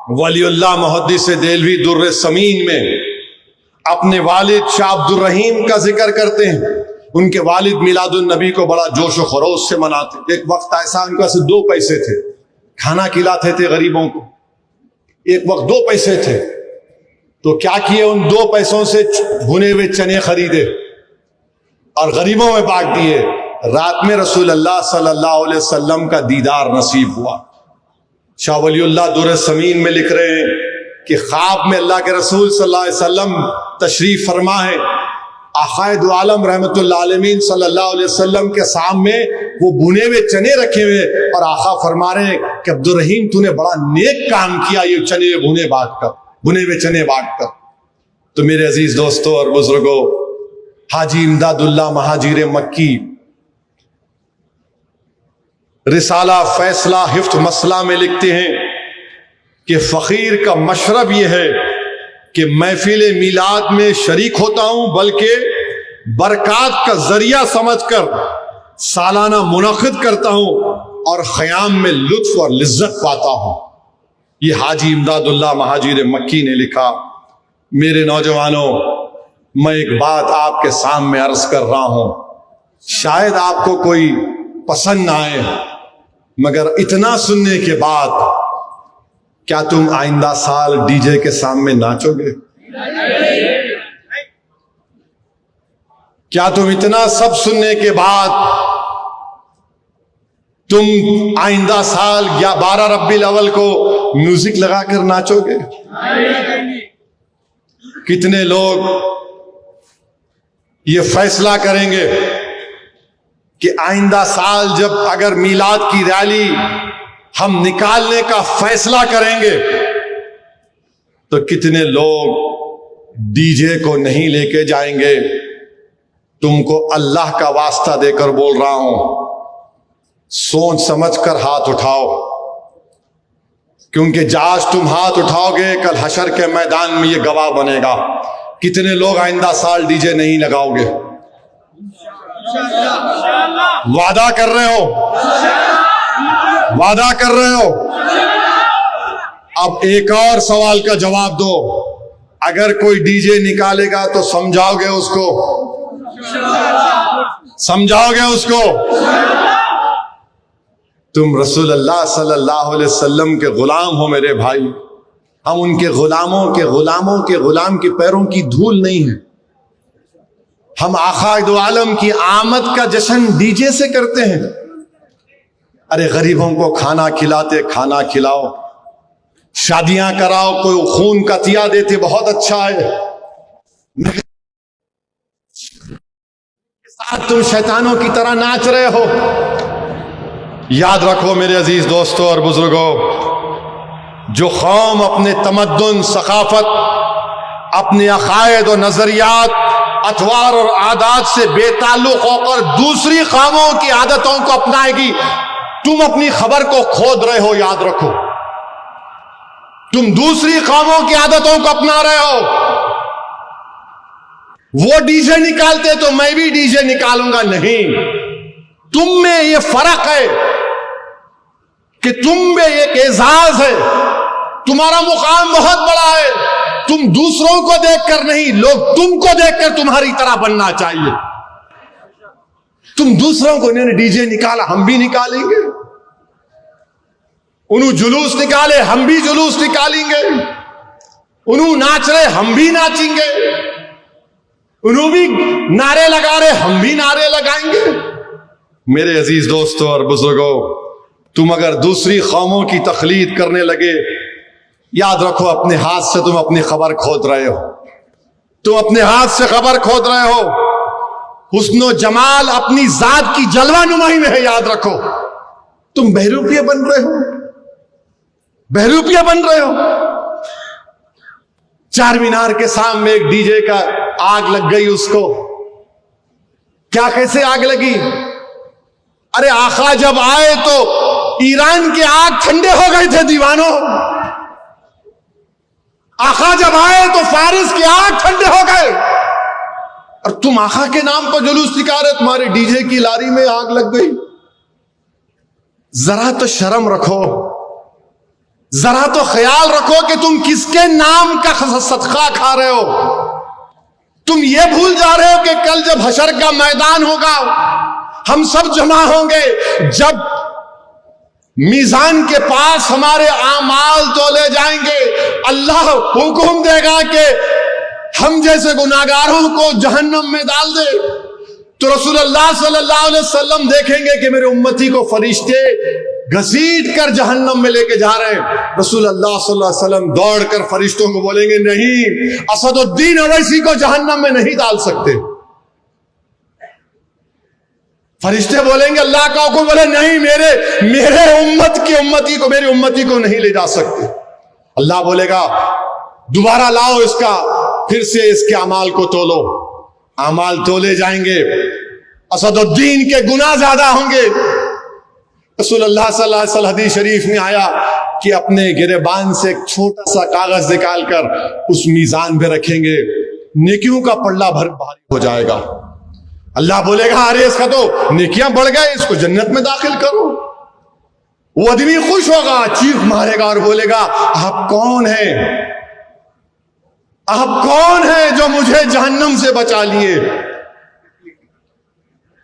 वलीउल्लाह मुहद्दिस देलवी दुर्र समीन में अपने वालिद शाह अब्दुर रहीम का जिक्र करते हैं। उनके वालिद मिलादुन नबी को बड़ा जोश व खरोश से मनाते। एक वक्त ऐसा उनके पास 2 पैसे थे, खाना खिलाते थे गरीबों को। एक वक्त 2 पैसे थे तो क्या किए, उन 2 पैसों से भुने हुए चने खरीदे और गरीबों में बांट दिए। रात में रसूल अल्लाह सल्लल्लाहु अलैहि वसल्लम का दीदार नसीब हुआ। शाह वलीउल्लाह दुर्र समीन में लिख रहे हैं कि ख्वाब में अल्लाह के रसूल सल्लल्लाहु अलैहि वसल्लम तशरीफ फरमा है। आक़ाए दो आलम रहमतुल्लाह अलैहि सल्लल्लाहु अलैहि वसल्लम के सामने वो भुने हुए चने रखे हुए और आका फरमा रहे हैं कि अब्दुर रहीम तूने बड़ा नेक काम किया, ये चने भुने हुए चने बांट कर। तो मेरे अजीज दोस्तों और बुजुर्गों, हाजी इमदादुल्लाह महाजिर मक्की रिसाला फैसला हिफ्त मसला में लिखते हैं कि फकीर का मशरब यह है कि महफिल मिलाद में शरीक होता हूं, बल्कि बरक़ात का जरिया समझकर सालाना मुनक़िद करता हूं और ख़याम में लुत्फ और लिज्जत पाता हूं। ये हाजी इमदादुल्लाह महाजिर मक्की ने लिखा। मेरे नौजवानों, मैं एक बात आपके सामने अर्ज कर रहा हूं, शायद आपको कोई पसंद ना आए, मगर इतना सुनने के बाद क्या तुम आइंदा साल डीजे के सामने नाचोगे? क्या तुम इतना सब सुनने के बाद तुम आइंदा साल या 12 रब्बील अव्वल को म्यूजिक लगाकर नाचोगे? कितने लोग ये फैसला करेंगे कि आइंदा साल जब अगर मीलाद की रैली हम निकालने का फैसला करेंगे तो कितने लोग डीजे को नहीं लेके जाएंगे? तुमको अल्लाह का वास्ता देकर बोल रहा हूं, सोच समझकर हाथ उठाओ, क्योंकि आज तुम हाथ उठाओगे कल हशर के मैदान में ये गवाह बनेगा। कितने लोग आइंदा साल डीजे नहीं लगाओगे? वादा कर रहे हो? वादा कर रहे हो? अब एक और सवाल का जवाब दो। अगर कोई डीजे निकालेगा तो समझाओगे उसको? समझाओगे उसको? तुम रसूल अल्लाह सल्लल्लाहु अलैहि वसल्लम के गुलाम हो मेरे भाई। हम उनके गुलामों के गुलाम के पैरों की धूल नहीं है। हम आक़ाए दो आलम की आमद का जश्न डीजे से करते हैं। अरे गरीबों को खाना खिलाते, खाना खिलाओ, शादियां कराओ, कोई खून का तिया देते, बहुत अच्छा है। साथ तुम शैतानों की तरह नाच रहे हो। याद रखो मेरे अजीज दोस्तों और बुजुर्गों, जो कौम अपने तमद्दुन, सकाफत, अपने अकायद और नजरियात, अतवार और आदात से बेताल्लुक होकर दूसरी कौमों की आदतों को अपनाएगी, तुम अपनी खबर को खोद रहे हो। याद रखो, तुम दूसरी कौमों की आदतों को अपना रहे हो। वो डीजे निकालते तो मैं भी डीजे निकालूंगा? नहीं, तुम में ये फर्क है कि तुम में एक एजाज है, तुम्हारा मुकाम बहुत बड़ा है। तुम दूसरों को देखकर नहीं, लोग तुमको देखकर तुम्हारी तरह बनना चाहिए। तुम दूसरों को, इन्होंने डीजे निकाला हम भी निकालेंगे, उन्होंने जुलूस निकाले हम भी जुलूस निकालेंगे, उन्होंने नाच रहे हम भी नाचेंगे, उन्होंने भी नारे लगा रहे हम भी नारे लगाएंगे। मेरे अजीज दोस्तों और बुजुर्गों, तुम अगर दूसरी कौमों की तकलीद करने लगे, याद रखो अपने हाथ से तुम अपनी खबर खोद रहे हो। तुम अपने हाथ से खबर खोद रहे हो। हुस्नो जमाल अपनी जात की जलवा नुमाई में है। याद रखो, तुम बहरूपिया बन रहे हो, बहरूपिया बन रहे हो। चार मीनार के सामने एक डीजे का आग लग गई, उसको क्या, कैसे आग लगी? अरे आका जब आए तो ईरान के आग ठंडे हो गए थे दीवानों। आका जब आए तो फारिस के आग ठंडे हो गए, और तुम आका के नाम पर जुलूस निकाल रहे, तुम्हारे डीजे की लारी में आग लग गई। जरा तो शर्म रखो, जरा तो ख्याल रखो कि तुम किसके नाम का सदका खा रहे हो। तुम ये भूल जा रहे हो कि कल जब हशर का मैदान होगा, हम सब जमा होंगे, जब मीजान के पास हमारे आमाल तोले जाएंगे, अल्लाह हुक्म देगा कि हम जैसे गुनाहगारों को जहन्नम में डाल दे, तो रसूलुल्लाह सल्लल्लाहु अलैहि वसल्लम देखेंगे कि मेरे उम्मती को फरिश्ते घसीट कर जहन्नम में लेके जा रहे हैं। रसूलुल्लाह सल्लल्लाहु अलैहि वसल्लम दौड़कर फरिश्तों को बोलेंगे, नहीं, असदुद्दीन अवैसी को जहन्नम में नहीं डाल सकते। फरिश्ते बोलेंगे, अल्लाह का हुक्म, बोले नहीं, मेरे उम्मती को, मेरी उम्मती को नहीं ले जा सकते। अल्लाह बोलेगा, दोबारा लाओ इसका, फिर से इसके अमाल को तोलो। अमाल तोले जाएंगे, असदुद्दीन के गुनाह ज्यादा होंगे। रसूलुल्लाह सल्लल्लाहु अलैहि वसल्लम हदीस शरीफ में आया कि अपने गिरेबान से एक छोटा सा कागज निकालकर उस मीजान पे रखेंगे, नेकियों का पल्ला भारी हो जाएगा। अल्लाह बोलेगा, अरे इसका तो नेकियां बढ़ गए, इसको जन्नत में दाखिल करो। वो आदमी खुश होगा, चीख मारेगा और बोलेगा, आप कौन हैं? आप कौन हैं जो मुझे जहन्नम से बचा लिए?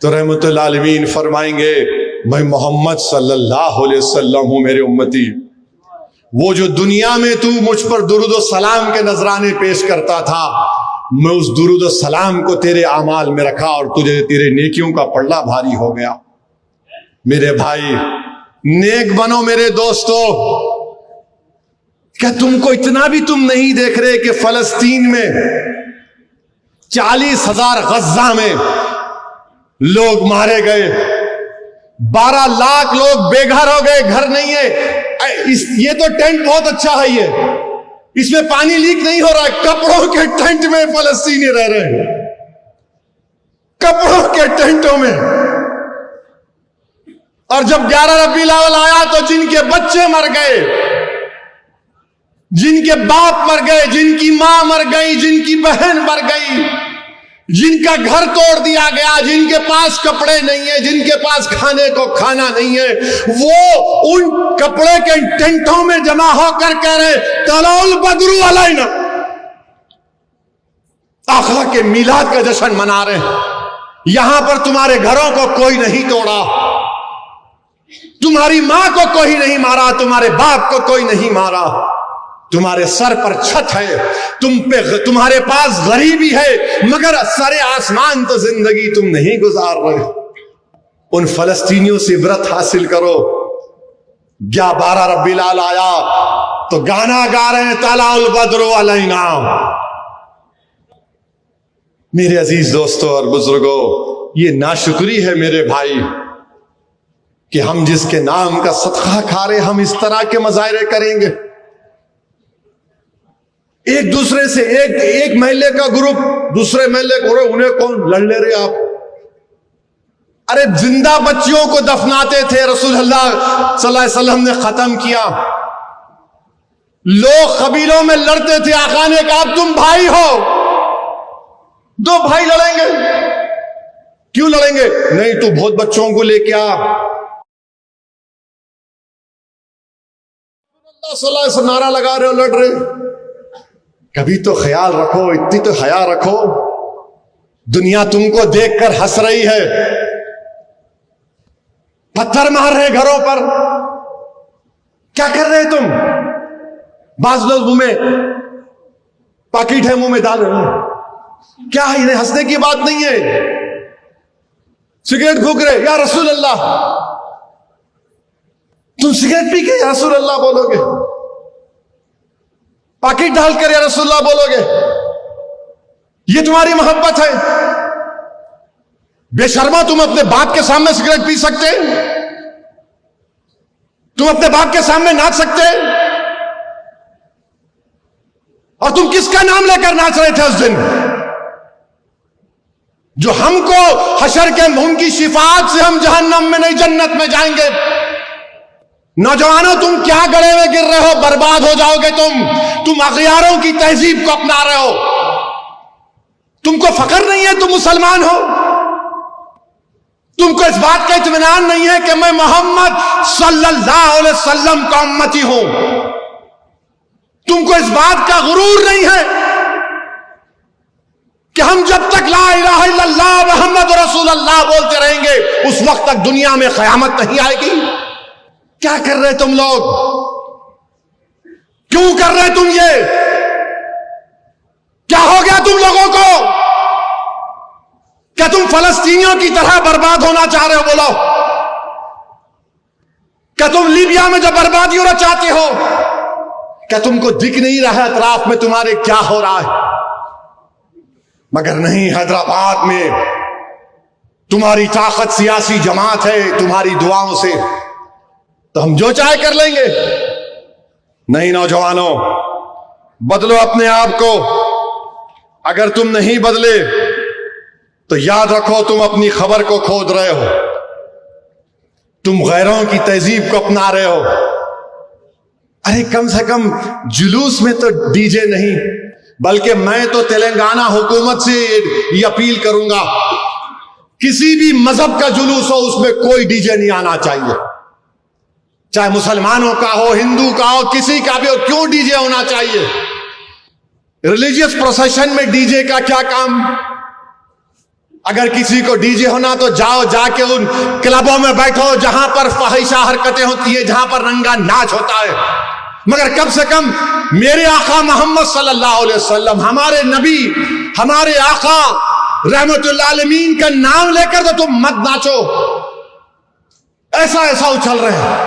तो रहमतुल आलमीन फरमाएंगे, मैं मोहम्मद सल्लल्लाहु अलैहि वसल्लम हूं, मेरे उम्मती। वो जो दुनिया में तू मुझ पर दुरूद व सलाम के नजराने पेश करता था, मैं उस दुरूद व सलाम को तेरे आमाल में रखा और तुझे तेरे नेकियों का पल्ला भारी हो गया। मेरे भाई, नेक बनो मेरे दोस्तों। क्या तुमको इतना भी तुम नहीं देख रहे कि फलस्तीन में 40,000 गज्जा में लोग मारे गए, 12 लाख लोग बेघर हो गए, घर नहीं है। ये तो टेंट बहुत अच्छा है, ये इसमें पानी लीक नहीं हो रहा है। कपड़ों के टेंट में फलस्तीनी रह रहे हैं, कपड़ों के टेंटों में। और जब 11 रबीउल अव्वल आया तो जिनके बच्चे मर गए, जिनके बाप मर गए, जिनकी मां मर गई, जिनकी बहन मर गई, जिनका घर तोड़ दिया गया, जिनके पास कपड़े नहीं है, जिनके पास खाने को खाना नहीं है, वो उन कपड़े के टेंटों में जमा होकर कह रहे, तलाउल बदरू अलैना, आका के मिलाद का जश्न मना रहे हैं। यहां पर तुम्हारे घरों को कोई नहीं तोड़ा, तुम्हारी मां को कोई नहीं मारा, तुम्हारे बाप को कोई नहीं मारा, तुम्हारे सर पर छत है, तुम्हारे पास गरीबी है, मगर सरे आसमान तो जिंदगी तुम नहीं गुजार रहे। उन फलस्तीनियों से इबरत हासिल करो। 12 रबीउल अव्वल आया तो गाना गा रहे हैं, तलाउल बद्रु अलैना। मेरे अजीज दोस्तों और बुजुर्गों, ये नाशुक्री है मेरे भाई कि हम जिसके नाम का सदका खा रहे, हम इस तरह के मजाहरे करेंगे। एक दूसरे से एक महल्ले का ग्रुप दूसरे महल्ले को, उन्हें कौन लड़ ले रहे आप? अरे जिंदा बच्चियों को दफनाते थे, रसूलुल्लाह सल्लल्लाहु अलैहि वसल्लम ने खत्म किया। लोग कबीलों में लड़ते थे, आका ने कहा तुम भाई हो, 2 भाई लड़ेंगे, क्यों लड़ेंगे? नहीं, तू बहुत बच्चों को लेके आ। सल्लल्लाहु अलैहि वसल्लम नारा लगा रहे हो, लड़ रहे। कभी तो ख्याल रखो, इतनी तो हया रखो। दुनिया तुमको देखकर हंस रही है, पत्थर मार रहे घरों पर। क्या कर रहे तुम? बाज लोग मुंह में पाकिट है, मुंह में डाल रहे हो। क्या है, इन्हें हंसने की बात नहीं है। सिगरेट फूक रहे, या रसूल अल्लाह, तुम सिगरेट पी के या रसूल अल्लाह बोलोगे? पाकिट डालकर या रसूलुल्लाह बोलोगे? ये तुम्हारी मोहब्बत है? बेशर्मा, तुम अपने बाप के सामने सिगरेट पी सकते? तुम अपने बाप के सामने नाच सकते? और तुम किसका नाम लेकर नाच रहे थे उस दिन, जो हमको हशर के मुंह की शिफात से हम जहन्नम में नहीं जन्नत में जाएंगे। नौजवानों, तुम क्या गड़े में गिर रहे हो? बर्बाद हो जाओगे तुम अगयारों की तहजीब को अपना रहे हो। तुमको फख्र नहीं है तुम मुसलमान हो? तुमको इस बात का इत्मीनान नहीं है कि मैं मोहम्मद सल्लल्लाहु अलैहि वसल्लम का उम्मती हूं? तुमको इस बात का गुरूर नहीं है कि हम जब तक ला इलाहा इल्लल्लाह मुहम्मद रसूलुल्लाह बोलते रहेंगे उस वक्त तक दुनिया में क़यामत नहीं आएगी? क्या कर रहे तुम लोग? क्यों कर रहे तुम ये? क्या हो गया तुम लोगों को? क्या तुम फलस्तीनियों की तरह बर्बाद होना चाह रहे हो? बोलो, क्या तुम लीबिया में जो बर्बादी होना चाहते हो, क्या तुमको दिख नहीं रहा है अतराफ में तुम्हारे क्या हो रहा है? मगर नहीं, हैदराबाद में तुम्हारी ताकत सियासी जमात है, तुम्हारी दुआओं से तो हम जो चाहे कर लेंगे। नहीं नौजवानों, बदलो अपने आप को। अगर तुम नहीं बदले तो याद रखो तुम अपनी खबर को खोद रहे हो, तुम गैरों की तहजीब को अपना रहे हो। अरे कम से कम जुलूस में तो डीजे नहीं, बल्कि मैं तो तेलंगाना हुकूमत से ये अपील करूंगा, किसी भी मजहब का जुलूस हो उसमें कोई डीजे नहीं आना चाहिए, चाहे मुसलमानों का हो, हिंदू का हो, किसी का भी हो। क्यों डीजे होना चाहिए? रिलीजियस प्रोसेशन में डीजे का क्या काम? अगर किसी को डीजे होना तो जाओ, जाके उन क्लबों में बैठो जहां पर फहिशा हरकतें होती है, जहां पर रंगा नाच होता है। मगर कम से कम मेरे आका मोहम्मद सल्लल्लाहु अलैहि वसल्लम, हमारे नबी, हमारे आका रहमतुल्लाह आलमीन का नाम लेकर तो तुम मत नाचो। ऐसा उछल रहे हैं।